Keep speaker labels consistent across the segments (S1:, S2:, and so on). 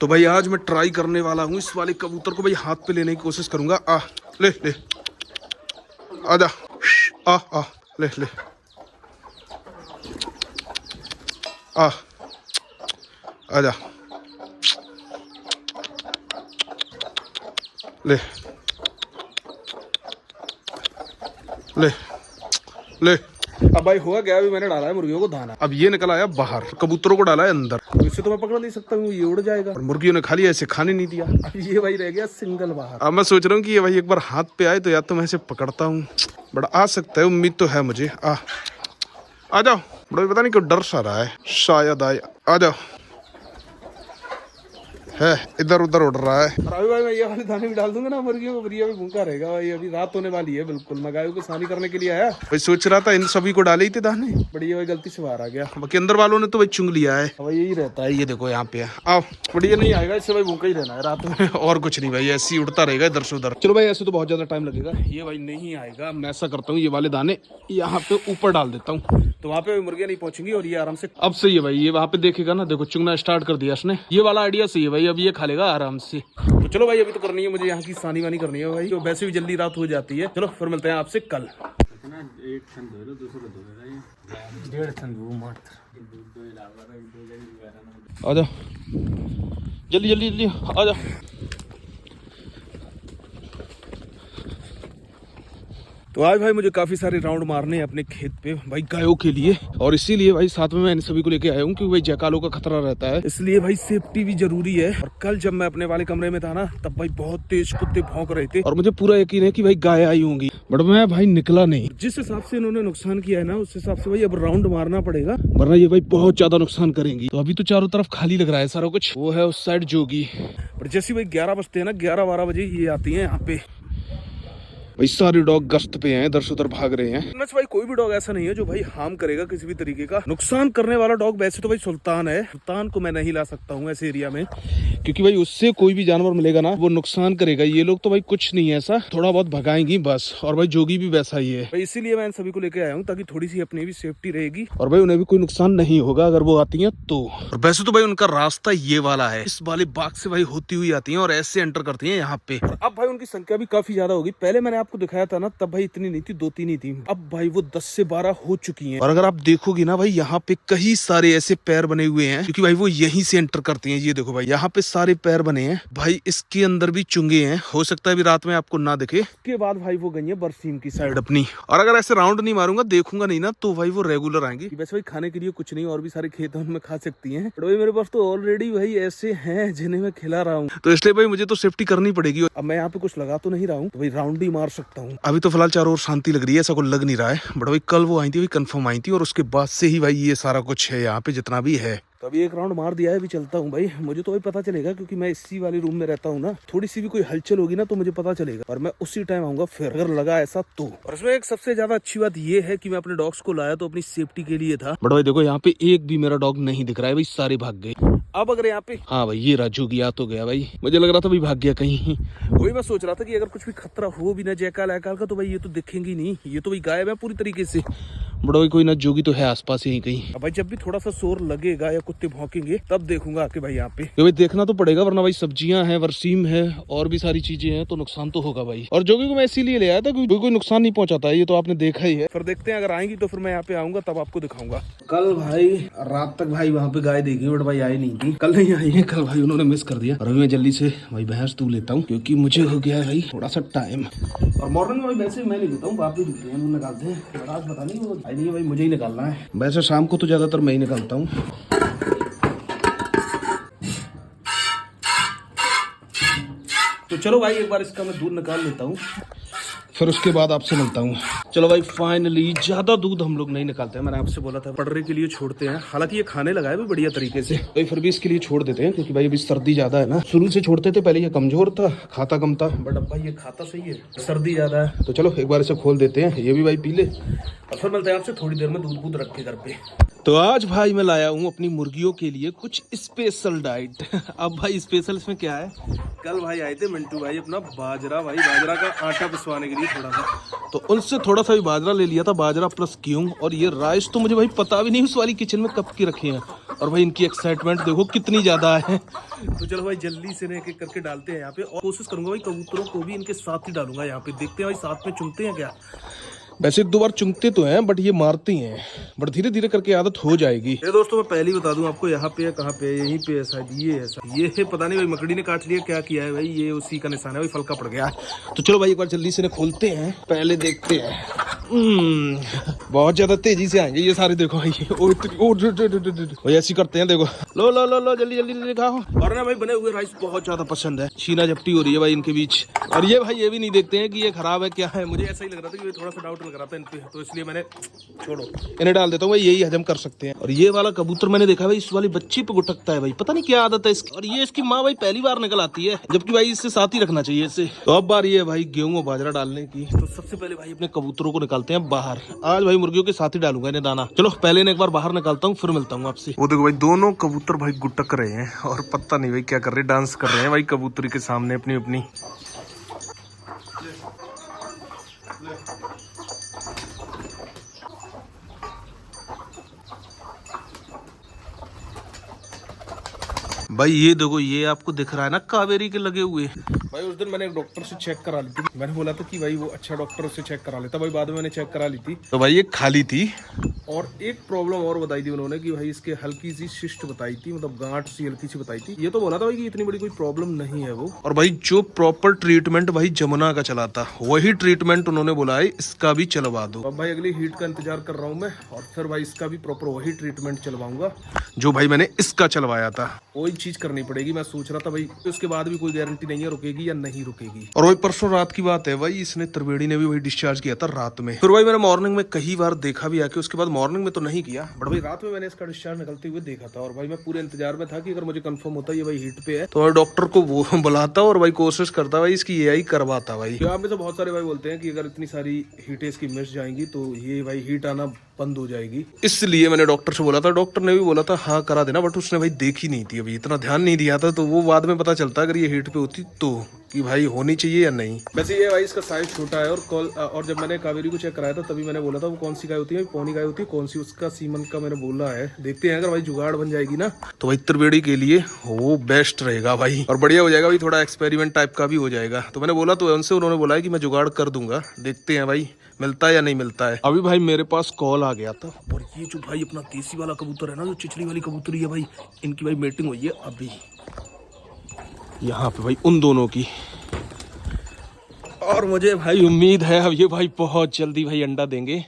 S1: तो भाई आज मैं ट्राई करने वाला हूँ इस वाले कबूतर को भाई हाथ पे लेने की कोशिश करूंगा। ले ले आजा, आ ले ले आजा ले ले ले। अब भाई हुआ क्या, अभी मैंने डाला है मुर्गियों को दाना, अब ये निकल आया बाहर, कबूतरों को डाला है अंदर। तो इससे तो मैं पकड़ नहीं सकता हूँ, ये उड़ जाएगा। और मुर्गियों ने खा लिया, ऐसे खाने नहीं दिया। अब ये भाई रह गया सिंगल बाहर। अब मैं सोच रहा हूँ कि ये भाई एक बार हाथ पे आए तो या तो मैं इसे पकड़ता हूँ, बड़ा आ सकता है, उम्मीद तो है मुझे। आ जाओ बड़ा, पता नहीं क्यों डर सा रहा है, शायद आए। आ जाओ, है इधर उधर उड़ रहा है। और अभी भाई मैं ये वाले दाने भी डाल दूंगा ना मुर्गियों को, बढ़िया भी भूखा रहेगा भाई। अभी रात होने वाली है बिल्कुल, मैं गायों को सानी करने के लिए आया भाई, सोच रहा था इन सभी को डाले ही थे दाने, बढ़िया भाई गलती से बाहर आ गया। बाकी अंदर वालों ने तो भाई चुंग लिया है, भाई यही रहता है। ये देखो यहाँ पे आओ, बढ़िया नहीं आएगा इससे भाई, भूखा ही रहना है रात में और कुछ नहीं भाई, ऐसे ही उड़ता रहेगा इधर से उधर। चलो भाई ऐसे तो बहुत ज्यादा टाइम लगेगा, ये भाई नहीं आएगा। मैं ऐसा करता हूँ, ये वाले दाने यहाँ पे ऊपर डाल देता हूँ, तो वहाँ पे मुर्गियां नहीं पहुंचेंगी और ये आराम से। अब सही है भाई, ये वहाँ पे देखेगा ना, देखो चुंगना स्टार्ट कर दिया इसने, ये वाला आइडिया सही है भाई, अब ये खा लेगा आराम से। तो चलो भाई अभी तो करनी है मुझे यहाँ की सानी वानी करनी है भाई, तो वैसे भी जल्दी रात हो जाती है। चलो फिर मिलते हैं आपसे कल। आजा जल्दी जल्दी जल्दी आजा। तो आज भाई मुझे काफी सारे राउंड मारने हैं अपने खेत पे भाई गायों के लिए, और इसीलिए भाई साथ में मैं इन सभी को लेके आया हूँ क्योंकि भाई जयकालों का खतरा रहता है, इसलिए भाई सेफ्टी भी जरूरी है। और कल जब मैं अपने वाले कमरे में था ना, तब भाई बहुत तेज कुत्ते भौंक रहे थे और मुझे पूरा यकीन है कि भाई गाय आई होंगी, बट मैं भाई निकला नहीं। जिस हिसाब से इन्होंने नुकसान किया है ना, उस हिसाब से भाई अब राउंड मारना पड़ेगा, वरना ये भाई बहुत ज्यादा नुकसान करेंगी। तो अभी तो चारों तरफ खाली लग रहा है सारा कुछ, वो है उस साइड जोगी। पर जैसे भाई 11 बजते हैं ना, 11-12 बजे ये आती है यहाँ पे। भाई सारे डॉग गश्त पे हैं, इधर से उधर भाग रहे हैं। इनमें से भाई कोई भी डॉग ऐसा नहीं है जो भाई हार्म करेगा किसी भी तरीके का। नुकसान करने वाला डॉग वैसे तो भाई सुल्तान है, सुल्तान को मैं नहीं ला सकता हूँ ऐसे एरिया में, क्योंकि भाई उससे कोई भी जानवर मिलेगा ना वो नुकसान करेगा। ये लोग तो भाई कुछ नहीं है ऐसा, थोड़ा बहुत भगाएंगी बस। और भाई जोगी भी वैसा ही है भाई, इसीलिए मैं इन सभी को लेके आया हूँ ताकि थोड़ी सी अपनी भी सेफ्टी रहेगी और भाई उन्हें भी कोई नुकसान नहीं होगा अगर वो आती है तो। और वैसे तो भाई उनका रास्ता ये वाला है, इस वाले बाग से भाई होती हुई आती है और ऐसे एंटर करती है यहाँ पे। और अब भाई उनकी संख्या भी काफी ज्यादा होगी, पहले मैंने आपको दिखाया था ना तब भाई इतनी नहीं थी, 2-3 ही थी, अब भाई वो 10 से 12 हो चुकी हैं। और अगर आप देखोगी ना भाई, यहाँ पे कई सारे ऐसे पैर बने हुए हैं क्योंकि भाई वो यहीं से एंटर करती हैं। ये देखो भाई यहाँ पे सारे पैर बने हैं भाई, इसके अंदर भी चुंगे हैं, हो सकता है अभी रात में आपको ना दिखे। उसके बाद भाई वो गई है बरसीम की साइड अपनी। और अगर ऐसे राउंड नहीं मारूंगा, देखूंगा नहीं ना, तो भाई वो रेगुलर आएंगी। वैसे भाई खाने के लिए कुछ नहीं, और भी सारे खेत उनमें खा सकती है, भाई मेरे पास तो ऑलरेडी भाई ऐसे हैं जिन्हें मैं खिला रहा हूँ, तो इसलिए भाई मुझे तो सेफ्टी करनी पड़ेगी। अब मैं यहाँ पे कुछ लगा तो नहीं रहा हूँ, तो भाई राउंड ही मार सकता हूँ। अभी तो फिलहाल चारों ओर शांति लग रही है, ऐसा कुछ लग नहीं रहा है, बट भाई कल वो आई थी, कंफर्म आई थी, और उसके बाद से ही भाई ये सारा कुछ है यहाँ पे जितना भी है। तो अभी एक राउंड मार दिया है, अभी चलता हूँ भाई, मुझे तो भाई पता चलेगा क्योंकि मैं इसी वाले रूम में रहता हूँ ना, थोड़ी सी भी कोई हलचल होगी ना तो मुझे पता चलेगा और मैं उसी टाइम आऊंगा फिर, अगर लगा ऐसा तो। और इसमें एक सबसे ज्यादा अच्छी बात ये है कि मैं अपने डॉग्स को लाया तो अपनी सेफ्टी के लिए था, बट भाई देखो यहाँ पे एक भी मेरा डॉग नहीं दिख रहा है भाई, सारे भाग गए। अब अगर यहाँ पे, हाँ भाई ये राजू गया तो गया भाई, मुझे लग रहा था भाई भाग गया कहीं। वही मैं सोच रहा था कि अगर कुछ भी खतरा हो भी ना जयकाल अकाल का, तो भाई ये तो दिखेंगी नहीं, ये तो भाई गायब है पूरी तरीके से। बड़ा भाई कोई ना जोगी तो है आसपास यहीं कहीं। अब भाई जब भी थोड़ा सा शोर लगेगा या कुत्ते भौंकेंगे तब देखूंगा आके भाई यहाँ पे, तो भाई देखना तो पड़ेगा, वरना भाई सब्जियां हैं, वरसीम है और भी सारी चीजें हैं, तो नुकसान तो होगा भाई। और जोगी को मैं इसीलिए ले आया था क्योंकि कोई नुकसान नहीं पहुंचाता है, ये तो आपने देखा ही है। फिर देखते हैं अगर आएंगी तो फिर मैं यहाँ पे आऊंगा तब आपको दिखाऊंगा। कल भाई रात तक भाई वहाँ पे गाय देखी, बट भाई आई नहीं थी, कल नहीं आई है, कल भाई उन्होंने मिस कर दिया। और अभी मैं जल्दी से भाई भैंस दूध लेता हूँ क्योंकि मुझे हो गया है भाई थोड़ा सा टाइम। और मॉर्निंग में वैसे मैं नहीं देता हूँ, बाप भी दिखते हैं निकालते हैं, आज पता नहीं वो आई नहीं है भाई, मुझे ही निकालना है। वैसे शाम को तो ज्यादातर मैं ही निकालता हूँ। तो चलो भाई एक बार इसका मैं दूध निकाल लेता हूँ, फिर उसके बाद आपसे मिलता हूँ। चलो भाई फाइनली ज्यादा दूध हम लोग नहीं निकालते हैं, मैंने आपसे बोला था पटरे के लिए छोड़ते हैं, हालांकि ये खाने लगा है भी बढ़िया तरीके से, तो फिर भी इसके लिए छोड़ देते हैं क्योंकि भाई अभी सर्दी ज्यादा है ना। शुरू से छोड़ते थे, पहले ये कमजोर था, खाता कम था, बट अब भाई ये खाता सही है, सर्दी ज्यादा है। तो चलो एक बार इसे खोल देते हैं, ये भी भाई पी ले, और फिर मिलते हैं आपसे थोड़ी देर में दूध रख के घर पे। तो आज भाई मैं लाया हूँ अपनी मुर्गियों के लिए कुछ स्पेशल डाइट। अब भाई स्पेशल इसमें क्या है, कल भाई आए थे मिंटू भाई अपना बाजरा का आटा पिसवाने के लिए थोड़ा सा, तो उनसे थोड़ा सा भी बाजरा ले लिया था, बाजरा प्लस गेहूं। और ये राइस तो मुझे भाई पता भी नहीं उस वाली किचन में कब की रखे हैं, और भाई इनकी एक्साइटमेंट देखो कितनी ज्यादा है। तो चलो भाई जल्दी से एक एक करके डालते हैं यहाँ पे, और कोशिश करूंगा भाई कबूतरों को भी इनके साथ ही डालूंगा यहाँ पे। देखते हैं भाई साथ में चुनते हैं क्या। वैसे एक दो बार चुंगते तो हैं बट ये मारती हैं, बट धीरे धीरे करके आदत हो जाएगी। ये दोस्तों मैं पहले ही बता दूं आपको, यहाँ पे कहाँ पे, यहीं पे है शायद, ये है ये है, पता नहीं भाई मकड़ी ने काट लिया क्या किया है भाई, ये उसी का निशान है भाई, फलका पड़ गया। तो चलो भाई एक बार जल्दी से खोलते हैं, पहले देखते हैं। बहुत ज्यादा तेजी से आएंगे ये सारे, देखो भाई भाई ऐसी करते हैं, देखो लो लो लो लो जल्दी जल्दी जल्दी खाओ। और ना भाई बने हुए राइस बहुत ज्यादा पसंद है, छीना झपटी हो रही है भाई इनके बीच। और ये भाई ये भी नहीं देखते हैं कि ये खराब है क्या है, मुझे ऐसा ही लग रहा था कि ये थोड़ा सा डाउट लग रहा था इन पे, तो इसलिए मैंने छोड़ो इन्हें डाल देता हूँ भाई, यही हजम कर सकते हैं। और ये वाला कबूतर मैंने देखा भाई इस वाली बच्ची पे गुटकता है भाई, पता नहीं क्या आदत है इसकी। और ये इसकी माँ भाई पहली बार निकल आती है, जबकि भाई इससे साथ ही रखना चाहिए इसे। तो अब बारी है भाई गेहूं और बाजरा डालने की। तो सबसे पहले भाई अपने कबूतरों को निकालते हैं बाहर। आज भाई मुर्गियों के साथ ही डालूंगा इन्हें दाना। चलो पहले इन्हें एक बार बाहर निकालता हूँ, फिर मिलता हूँ आपसे। वो देखो भाई दोनों कबूतर भाई गुटक रहे हैं, और पता नहीं भाई क्या कर रहे हैं, डांस कर रहे हैं भाई कबूतरी के सामने अपनी अपनी। भाई ये देखो, ये आपको दिख रहा है ना कावेरी के लगे हुए। भाई उस दिन मैंने एक डॉक्टर से चेक करा ली थी, मैंने बोला था कि भाई वो अच्छा डॉक्टर से चेक करा लेता, भाई बाद में मैंने चेक करा ली थी तो भाई ये खाली थी। और एक प्रॉब्लम और बताई थी उन्होंने कि भाई इसके हल्की सी शिस्ट बताई थी, मतलब गांठ सी हल्की सी बताई थी। ये तो बोला था भाई कि इतनी बड़ी कोई प्रॉब्लम नहीं है वो। और भाई जो प्रॉपर ट्रीटमेंट भाई जमुना का चला था, वही ट्रीटमेंट उन्होंने बोला है इसका भी चलवा दो। अब भाई अगली हीट का इंतजार कर रहा हूँ मैं, और फिर भाई इसका भी प्रॉपर वही ट्रीटमेंट चलवाऊंगा जो भाई मैंने इसका चलवाया था। वही चीज करनी पड़ेगी। मैं सोच रहा था भाई उसके बाद भी कोई गारंटी नहीं है रुकेगी या नहीं रुकेगी। और वही परसों रात की बात है भाई, इसने त्रिवेणी ने भी वही डिस्चार्ज किया था रात में। फिर भाई मैंने मॉर्निंग में कई बार देखा भी आके, उसके बाद मॉर्निंग में तो नहीं किया, बट भाई रात में मैंने इसका डिस्चार्ज निकलते हुए देखा था। और भाई मैं पूरे इंतजार में था कि अगर मुझे कंफर्म होता ये भाई हीट पे है तो मैं डॉक्टर को वो बुलाता और भाई कोशिश करता भाई इसकी एआई करवाता। भाई यहाँ पे तो बहुत सारे भाई बोलते हैं कि अगर इतनी सारी हीटें इसकी मिस जाएंगी तो ये भाई हीट आना बंद हो जाएगी, इसलिए मैंने डॉक्टर से बोला था। डॉक्टर ने भी बोला था हाँ करा देना, बट उसने भाई देखी नहीं थी, अभी इतना ध्यान नहीं दिया था, तो वो बाद में पता चलता अगर ये हीट पे होती तो कि भाई होनी चाहिए या नहीं। वैसे ये भाई इसका साइज छोटा है, और जब मैंने कावेरी को चेक कराया था तभी मैंने बोला था वो कौन सी गाय होती है, पौनी गाय होती है कौन सी, उसका सीमन का मैंने बोला है। देखते हैं अगर भाई जुगाड़ बन जाएगी ना तो भाई त्रिवेणी के लिए वो बेस्ट रहेगा भाई, और बढ़िया हो जाएगा भाई, थोड़ा एक्सपेरिमेंट टाइप का भी हो जाएगा। तो मैंने बोला तो उनसे, उन्होंने बोला है कि मैं जुगाड़ कर दूंगा, देखते हैं भाई मिलता है या नहीं मिलता है। अभी भाई मेरे पास कॉल आ गया था, और ये जो भाई अपना देसी वाला कबूतर है ना, जो चिचड़ी वाली कबूतरी है भाई, इनकी भाई मीटिंग हुई है अभी यहाँ पे भाई उन दोनों की। और मुझे भाई उम्मीद है अब ये भाई बहुत जल्दी भाई अंडा देंगे।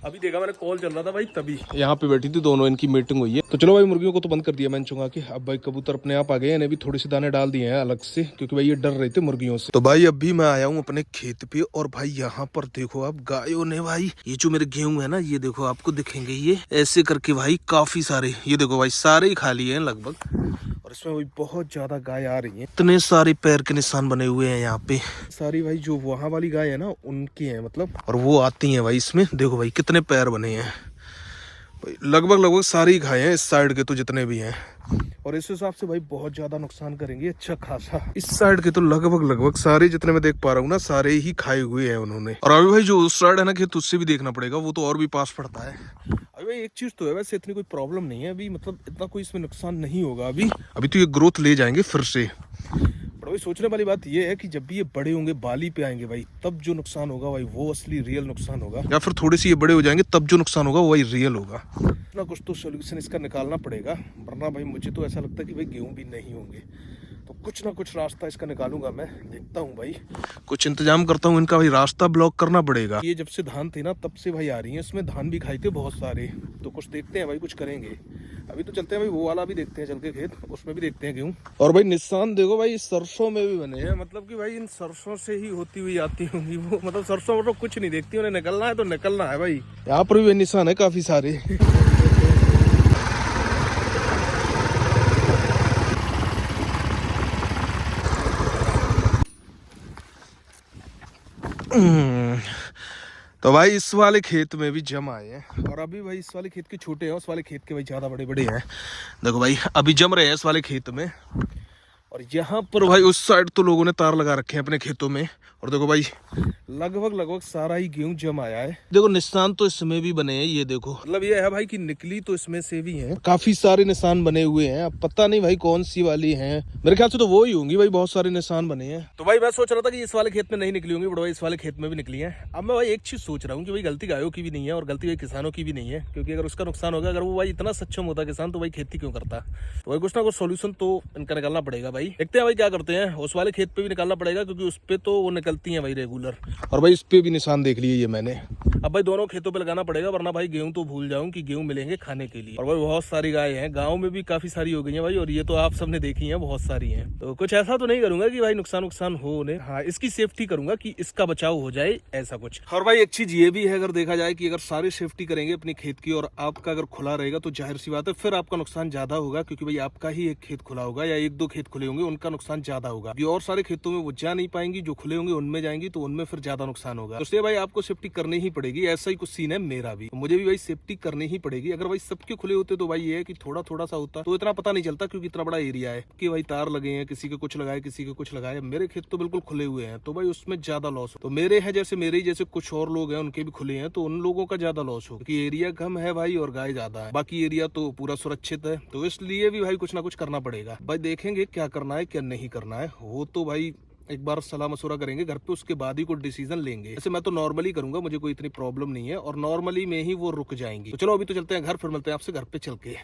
S1: अभी देखा मैंने कॉल चल रहा था भाई, तभी यहाँ पे बैठी थी दोनों, इनकी मीटिंग हुई है। तो चलो भाई मुर्गियों को तो बंद कर दिया मैंने चुंगा के, अब भाई कबूतर अपने आप आ गए, इन्हें भी थोड़े से दाने डाल दिए हैं अलग से, क्योंकि भाई ये डर रहे थे मुर्गियों से। तो भाई अभी मैं आया हूँ अपने खेत पे, और भाई यहाँ पर देखो आप गायों ने भाई, ये जो मेरे गेहूं है ना, ये देखो आपको दिखेंगे ये ऐसे करके भाई काफी सारे, ये देखो भाई सारे ही खा लिए हैं लगभग, और इसमें भाई बहुत ज्यादा गाय आ रही हैं। इतने सारे पैर के निशान बने हुए हैं यहाँ पे, सारी भाई जो वहां वाली गाय है ना उनकी है मतलब, और वो आती हैं भाई इसमें, देखो भाई कितने पैर बने हैं भाई, लगभग सारी गाय हैं इस साइड के तो जितने भी हैं, और इस हिसाब से भाई बहुत ज्यादा नुकसान करेंगे अच्छा खासा। इस साइड के तो लगभग सारे जितने मैं देख पा रहा हूँ ना, सारे ही खाए हुए हैं उन्होंने। और अभी भाई जो उस साइड है ना खेत, उससे भी देखना पड़ेगा, वो तो और भी पास पड़ता है। अभी भाई एक चीज तो है, वैसे इतनी कोई प्रॉब्लम नहीं है अभी, मतलब इतना कोई इसमें नुकसान नहीं होगा अभी तो ये ग्रोथ ले जाएंगे फिर से। बट भाई सोचने वाली बात ये है कि जब भी ये बड़े होंगे, बाली पे आएंगे भाई, तब जो नुकसान होगा भाई वो असली रियल नुकसान होगा, या फिर थोड़े से ये बड़े हो जाएंगे तब जो नुकसान होगा वही रियल होगा। ना कुछ तो सोल्यूशन इसका निकालना पड़ेगा, वरना भाई मुझे तो ऐसा लगता है कि भाई गेहूं भी नहीं होंगे, तो कुछ ना कुछ रास्ता इसका निकालूंगा मैं, देखता हूँ भाई, कुछ इंतजाम करता हूँ इनका भाई, रास्ता ब्लॉक करना पड़ेगा। ये जब से धान थे ना तब से भाई आ रही है, इसमें धान भी खाए थे बहुत सारे, तो कुछ देखते हैं भाई, कुछ करेंगे। अभी तो चलते हैं भाई, वो वाला भी देखते हैं चल के खेत, उसमें भी देखते हैं गेहूं। और भाई निशान देखो भाई सरसों में भी बने हैं, मतलब कि भाई इन सरसों से ही होती हुई आती होंगी वो, मतलब सरसों मतलब कुछ नहीं देखती, उन्हें निकलना है तो निकलना है भाई। यहाँ पर भी निशान है काफी सारे। तो भाई इस वाले खेत में भी जम आए हैं, और अभी भाई इस वाले खेत के छोटे हैं, उस वाले खेत के भाई ज्यादा बड़े बड़े हैं। देखो भाई अभी जम रहे हैं इस वाले खेत में, और यहाँ पर भाई उस साइड तो लोगों ने तार लगा रखे हैं अपने खेतों में, और देखो भाई लगभग सारा ही गेहूं जम आया है। देखो निशान तो इसमें भी बने हैं, ये देखो, मतलब ये है भाई कि निकली तो इसमें से भी है, काफी सारे निशान बने हुए हैं। अब पता नहीं भाई कौन सी वाली है, मेरे ख्याल से तो वो ही होंगी भाई, बहुत सारे निशान बने हैं। तो भाई मैं सोच रहा था कि इस वाले खेत में नहीं निकली होंगी, बट भाई इस वाले खेत में भी निकली है। अब मैं भाई एक चीज सोच रहा हूँ कि भाई गलती गायों की भी नहीं है और गलती भाई किसानों की भी नहीं है, क्योंकि अगर उसका नुकसान होगा, अगर वो भाई इतना सक्षम होता किसान तो भाई खेती क्यों करता। तो भाई कुछ ना कुछ सोल्यूशन तो इनका निकालना पड़ेगा भाई। देखते हैं भाई क्या करते हैं। उस वाले खेत पे भी निकालना पड़ेगा क्योंकि उस पे तो वो निकलती है भाई रेगुलर, और भाई इस पे भी निशान देख लिए ये मैंने। अब भाई दोनों खेतों पे लगाना पड़ेगा, वरना भाई गेहूं तो भूल जाऊं कि गेहूं मिलेंगे खाने के लिए। और भाई बहुत सारी गाय हैं, गाँव में भी काफी सारी हो गई है भाई, और ये तो आप सबने देखी है बहुत सारी है। तो कुछ ऐसा तो नहीं करूंगा कि भाई नुकसान हो उन्हें, हाँ इसकी सेफ्टी करूंगा कि इसका बचाव हो जाए, ऐसा कुछ। और भाई एक चीज ये भी है, अगर देखा जाए कि अगर सारी सेफ्टी करेंगे अपनी खेत की और आपका अगर खुला रहेगा तो जाहिर सी बात है फिर आपका नुकसान ज्यादा होगा, क्योंकि भाई आपका ही एक खेत खुला होगा या एक दो खेत खुले होंगे, उनका नुकसान ज्यादा होगा। और सारे खेतों में वो जा नहीं पाएंगी, जो खुले होंगे उनमें जाएंगी तो उनमें फिर ज्यादा नुकसान होगा। तो इसलिए भाई आपको सेफ्टी करनी ही पड़ेगी। ऐसा ही कुछ सीन है मेरा भी, तो मुझे भी भाई सेफ्टी करनी ही पड़ेगी। अगर भाई सबके खुले होते तो भाई ये है कि थोड़ा थोड़ा सा होता तो इतना पता नहीं चलता, क्योंकि इतना बड़ा एरिया है कि भाई तार लगे हैं, किसी के कुछ लगाए किसी के कुछ लगाए। मेरे खेत तो बिल्कुल खुले हुए हैं, तो भाई उसमें ज्यादा लॉस हो। तो मेरे हैं जैसे मेरे ही जैसे कुछ और लोग हैं उनके भी खुले हैं, तो उन लोगों का ज्यादा लॉस हो, क्योंकि एरिया कम है भाई और गाय ज्यादा है, बाकी एरिया तो पूरा सुरक्षित है। तो इसलिए भी भाई कुछ ना कुछ करना पड़ेगा भाई। देखेंगे क्या करना है क्या नहीं करना है, वो तो भाई एक बार सलाह मशुरा करेंगे घर पे, उसके बाद ही कोई डिसीजन लेंगे। ऐसे मैं तो नॉर्मली करूंगा, मुझे कोई इतनी प्रॉब्लम नहीं है और नॉर्मली में ही वो रुक जाएंगी। तो चलो अभी तो चलते हैं घर, फिर मिलते हैं आपसे घर पे चल के।